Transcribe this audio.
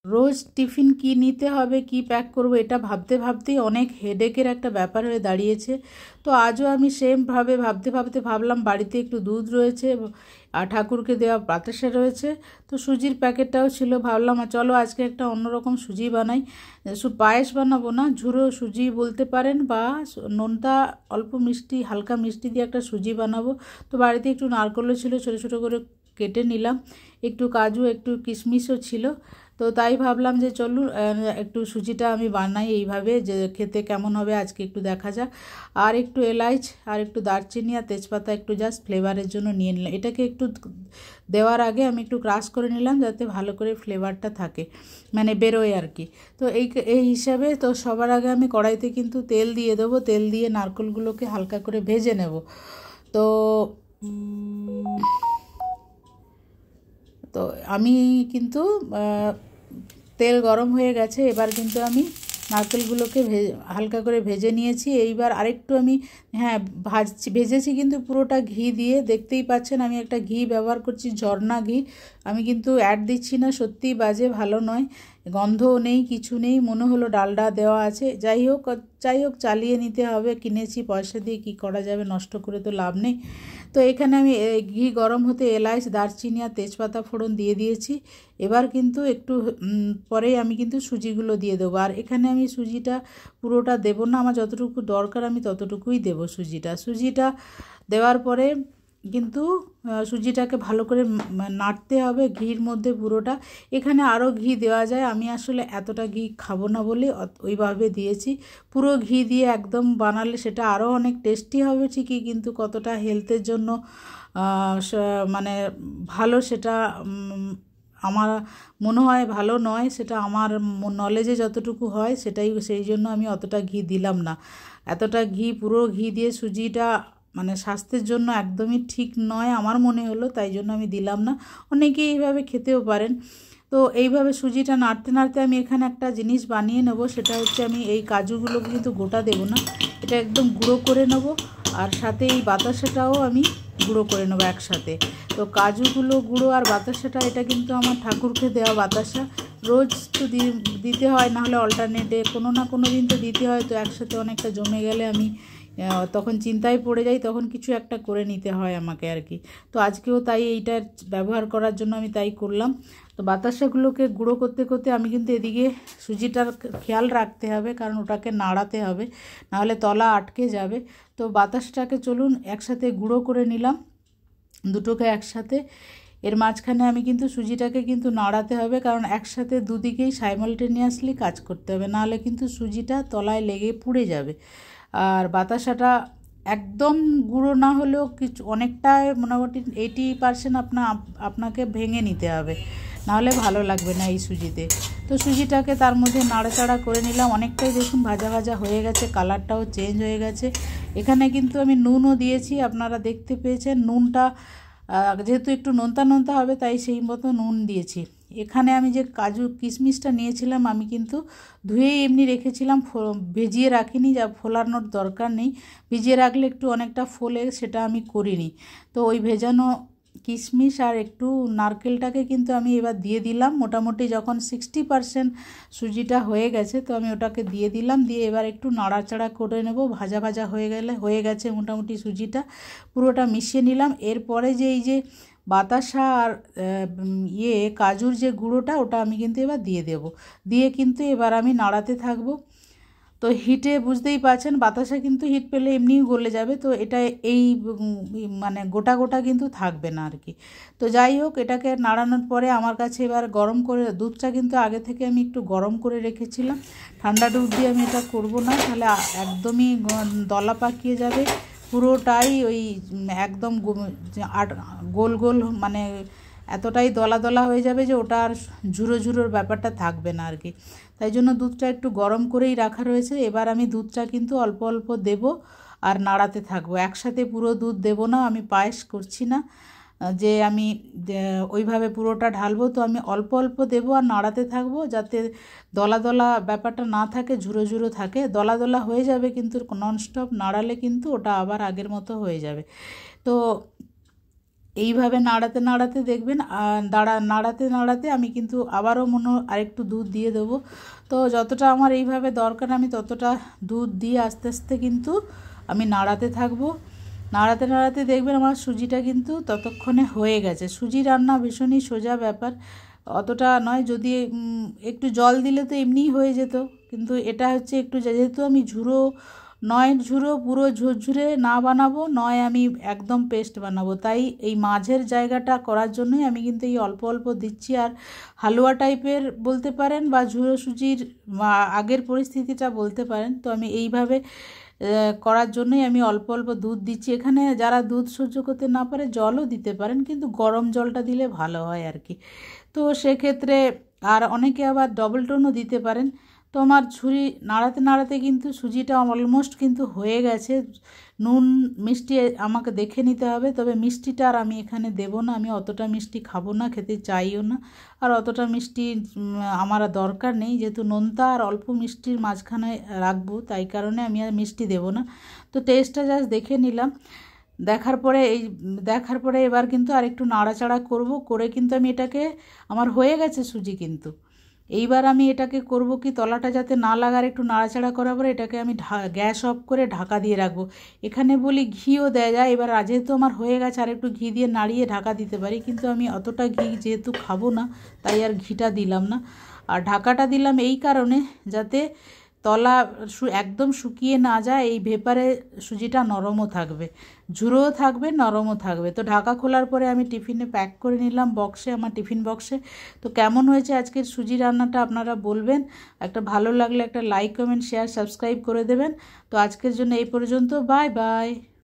রোজ tiffin কি নিতে হবে, কি প্যাক করব, এটা ভাবতে ভাবতেই অনেক হেডেকের একটা ব্যাপার হয়ে দাঁড়িয়েছে। তো আজও আমি সেমভাবে ভাবতে ভাবতে ভাবলাম বাড়িতে একটু দুধ রয়েছে আর ঠাকুরকে দেওয়া বাতাসা রয়েছে, তো সুজির প্যাকেটটাও ছিল। ভাবলাম চলো আজকে একটা অন্যরকম সুজি বানাই। পায়েস বানাবো না, ঝুরো সুজি বলতে পারেন, বা নোনতা অল্প মিষ্টি হালকা মিষ্টি দিয়ে একটা সুজি বানাবো। তো বাড়িতে একটু নারকেলও ছিল, ছোটো ছোটো করে কেটে নিলাম, একটু কাজু একটু কিশমিশও ছিল। তো তাই ভাবলাম যে চলুন একটু সুজিটা আমি বানাই এইভাবে, যে খেতে কেমন হবে আজকে একটু দেখা যাক। আর একটু এলাচ আর একটু দারচিনি আর তেজপাতা একটু জাস্ট ফ্লেভারের জন্য নিয়ে নিলাম। এটাকে একটু দেওয়ার আগে আমি একটু ক্রাশ করে নিলাম যাতে ভালো করে ফ্লেভারটা থাকে, মানে বেরোয় আর কি। তো এই হিসাবে তো সবার আগে আমি কড়াইতে কিন্তু তেল দিয়ে দেবো, তেল দিয়ে নারকেলগুলোকে হালকা করে ভেজে নেব। তো তো আমি কিন্তু তেল গরম হয়ে গেছে, এবার কিন্তু আমি নারকেলগুলোকে হালকা করে ভেজে নিয়েছি। এইবার আরেকটু আমি ভেজেছি কিন্তু পুরোটা ঘি দিয়ে, দেখতেই পাচ্ছেন আমি একটা ঘি ব্যবহার করছি, ঝর্ণা ঘি। আমি কিন্তু অ্যাড দিচ্ছি না, সত্যিই বাজে, ভালো নয়, গন্ধও নেই, কিছু নেই, মনে হলো ডালডা দেওয়া আছে। যাই হোক চালিয়ে নিতে হবে, কিনেছি পয়সা দিয়ে, কি করা যাবে, নষ্ট করে তো লাভ নেই। তো এখানে আমি ঘি গরম হতে এলাচ দারচিনি আর তেজপাতা ফোড়ন দিয়ে দিয়েছি। এবার কিন্তু একটু পরেই আমি কিন্তু সুজিগুলো দিয়ে দেবো। আর এখানে আমি সুজিটা পুরোটা দেবো না, আমার যতটুকু দরকার আমি ততটুকুই দেবো সুজিটা দেওয়ার পরে কিন্তু সুজিটাকে ভালো করে নাড়তে হবে ঘির মধ্যে পুরোটা। এখানে আরও ঘি দেওয়া যায়, আমি আসলে এতটা ঘি খাবো না বলে ওইভাবে দিয়েছি। পুরো ঘি দিয়ে একদম বানালে সেটা আরও অনেক টেস্টি হবে ঠিকই, কিন্তু কতটা হেলথের জন্য মানে ভালো সেটা আমার মনে হয় ভালো নয়, সেটা আমার নলেজে যতটুকু হয় সেটাই, সেই জন্য আমি অতটা ঘি দিলাম না। এতটা ঘি পুরো ঘি দিয়ে সুজিটা মানে স্বাস্থ্যের জন্য একদমই ঠিক নয় আমার মনে হলো, তাই জন্য আমি দিলাম না। অনেকেই এইভাবে খেতেও পারেন। তো এইভাবে সুজিটা নাড়তে নাড়তে আমি এখানে একটা জিনিস বানিয়ে নেব, সেটা হচ্ছে আমি এই কাজুগুলো কিন্তু গোটা দেবো না, এটা একদম গুঁড়ো করে নেব। আর সাথে এই বাতাসাটাও আমি গুঁড়ো করে নেবো একসাথে। তো কাজুগুলো গুঁড়ো আর বাতাসাটা, এটা কিন্তু আমার ঠাকুরকে দেওয়া বাতাসা, রোজ তো দিতে হয়, নাহলে অল্টারনেটে কোনো না কোনো দিন তো দিতে হয়। তো একসাথে অনেকটা জমে গেলে আমি তখন চিন্তায় পড়ে যাই, তখন কিছু একটা করে নিতে হয় আমাকে আর কি। তো আজকেও তাই এইটার ব্যবহার করার জন্য আমি তাই করলাম। তো বাতাসাগুলোকে গুঁড়ো করতে করতে আমি কিন্তু এদিকে সুজিটার খেয়াল রাখতে হবে, কারণ ওটাকে নাড়াতে হবে, নাহলে তলা আটকে যাবে। তো বাতাসটাকে চলুন একসাথে গুঁড়ো করে নিলাম দুটোকে একসাথে। এর মাঝখানে আমি কিন্তু সুজিটাকে কিন্তু নাড়াতে হবে, কারণ একসাথে দুদিকেই সাইমালটেনিয়াসলি কাজ করতে হবে, নাহলে কিন্তু সুজিটা তলায় লেগে পুড়ে যাবে। আর বাতাসাটা একদম গুঁড়ো না হলেও কিছু অনেকটাই, মোটামুটি 80% আপনাকে ভেঙে নিতে হবে, নাহলে ভালো লাগবে না এই সুজিতে। তো সুজিটাকে তার মধ্যে নাড়াচাড়া করে নিলাম, অনেকটাই দেখুন ভাজা ভাজা হয়ে গেছে, কালারটাও চেঞ্জ হয়ে গেছে। এখানে কিন্তু আমি নুনও দিয়েছি, আপনারা দেখতে পেয়েছেন নুনটা যেহেতু একটু নোনতা নোনতা হবে তাই সেই মতো নুন দিয়েছি। এখানে আমি যে কাজু কিশমিশটা নিয়েছিলাম আমি কিন্তু ধুয়েই এমনি রেখেছিলাম, ভিজিয়ে রাখিনি, যা ফোলানোর দরকার নেই, ভিজিয়ে রাখলে একটু অনেকটা ফোলে, সেটা আমি করিনি। তো ওই ভেজানো কিশমিশ আর একটু নারকেলটাকে কিন্তু আমি এবার দিয়ে দিলাম, মোটামুটি যখন 60% সুজিটা হয়ে গেছে তো আমি ওটাকে দিয়ে দিলাম, দিয়ে এবার একটু নাড়াচাড়া করে নেব, ভাজা ভাজা হয়ে গেছে মোটামুটি সুজিটা, পুরোটা মিশিয়ে নিলাম। এরপরে যে এই যে বাতাসা আর কাজুর যে গুঁড়োটা ওটা আমি কিন্তু এবার দিয়ে দেব, দিয়ে কিন্তু এবার আমি নাড়াতে থাকবো। তো হিটে বুঝতেই পারছেন বাতাসা কিন্তু হিট পেলে এমনিই গলে যাবে, তো এটা এই মানে গোটা গোটা কিন্তু থাকবে না আর কি। তো যাই হোক এটাকে নাড়ানোর পরে আমার কাছে এবার গরম করে দুধটা কিন্তু আগে থেকে আমি একটু গরম করে রেখেছিলাম, ঠান্ডা দুধ দিয়ে আমি এটা করব না, তাহলে একদমই দলা পাকিয়ে যাবে, পুরোটাই ওই একদম গোল গোল মানে এতটাই দলা দলা হয়ে যাবে যে ওটা আর ঝুরো ঝুরোর ব্যাপারটা থাকবে না আর কি। তাই জন্য দুধটা একটু গরম করেই রাখা রয়েছে। এবার আমি দুধটা কিন্তু অল্প অল্প দেব আর নাড়াতে থাকবো, একসাথে পুরো দুধ দেব না, আমি পায়েস করছি না যে আমি ওইভাবে পুরোটা ঢালবো। তো আমি অল্প অল্প দেবো আর নাড়াতে থাকবো, যাতে দলা দলা ব্যাপারটা না থাকে, ঝুরো ঝুরো থাকে, দলা দলা হয়ে যাবে কিন্তু ননস্টপ নাড়ালে কিন্তু ওটা আবার আগের মতো হয়ে যাবে। তো এইভাবে নাড়াতে নাড়াতে দেখবেন নাড়াতে নাড়াতে আমি কিন্তু আবারও আরেকটু দুধ দিয়ে দেবো। তো যতটা আমার এইভাবে দরকার আমি ততটা দুধ দিয়ে আস্তে আস্তে কিন্তু আমি নাড়াতে থাকবো। নাড়াতে নাড়াতে দেখবেন আমার সুজিটা কিন্তু ততক্ষণে হয়ে গেছে। সুজি রান্না ভীষণই সোজা ব্যাপার, অতটা নয়। যদি একটু জল দিলে তো এমনিই হয়ে যেত, কিন্তু এটা হচ্ছে একটু, যেহেতু আমি ঝুরো পুরো ঝুরঝুরে না বানাবো, নয় আমি একদম পেস্ট বানাবো, তাই এই মাঝের জায়গাটা করার জন্যই আমি কিন্তু এই অল্প অল্প দিচ্ছি। আর হালুয়া টাইপের বলতে পারেন বা ঝুরো সুজির আগের পরিস্থিতিটা বলতে পারেন। তো আমি এইভাবে করার জন্যই আমি অল্প অল্প দুধ দিচ্ছি। এখানে যারা দুধ সহ্য করতে না পারে জলও দিতে পারেন, কিন্তু গরম জলটা দিলে ভালো হয় আর কি। তো সেক্ষেত্রে আর অনেকে আবার ডবল টোনও দিতে পারেন। তো আমার ছুরি নাড়াতে নাড়াতে কিন্তু সুজিটা অলমোস্ট কিন্তু হয়ে গেছে। নুন মিষ্টি আমাকে দেখে নিতে হবে, তবে মিষ্টিটা আর আমি এখানে দেবো না। আমি অতটা মিষ্টি খাবো না, খেতে চাইও না, আর অতটা মিষ্টি আমার দরকার নেই, যেহেতু নোনতা আর অল্প মিষ্টির মাঝখানে রাখবো, তাই কারণে আমি আর মিষ্টি দেবো না। তো টেস্টটা জাস্ট দেখে নিলাম। দেখার পরে এবার কিন্তু আর একটু নাড়াচাড়া করব, করে কিন্তু আমি এটাকে, আমার হয়ে গেছে সুজি কিন্তু। এইবার আমি এটাকে করব কি, তলাটা যাতে না লাগার একটু নাড়াচাড়া করার পরে এটাকে আমি গ্যাস অফ করে ঢাকা দিয়ে রাখবো। এখানে বলি ঘিও দেয়া যায়, এবার যেহেতু আমার হয়ে গেছে আর একটু ঘি দিয়ে নাড়িয়ে ঢাকা দিতে পারি, কিন্তু আমি অতটা ঘি যেহেতু খাবো না তাই আর ঘিটা দিলাম না। আর ঢাকাটা দিলাম এই কারণে যাতে তলা একদম শুকিয়ে না যায়, এই ভেপারে সুজিটা নরমও থাকবে, ঝুড়োও থাকবে, নরমও থাকবে। তো ঢাকা খোলার পরে আমি টিফিনে প্যাক করে নিলাম বক্সে, আমার টিফিন বক্সে। তো কেমন হয়েছে আজকের সুজি রান্নাটা আপনারা বলবেন। একটা ভালো লাগলে একটা লাইক, কমেন্ট, শেয়ার, সাবস্ক্রাইব করে দেবেন। তো আজকের জন্য এই পর্যন্ত, বাই বাই।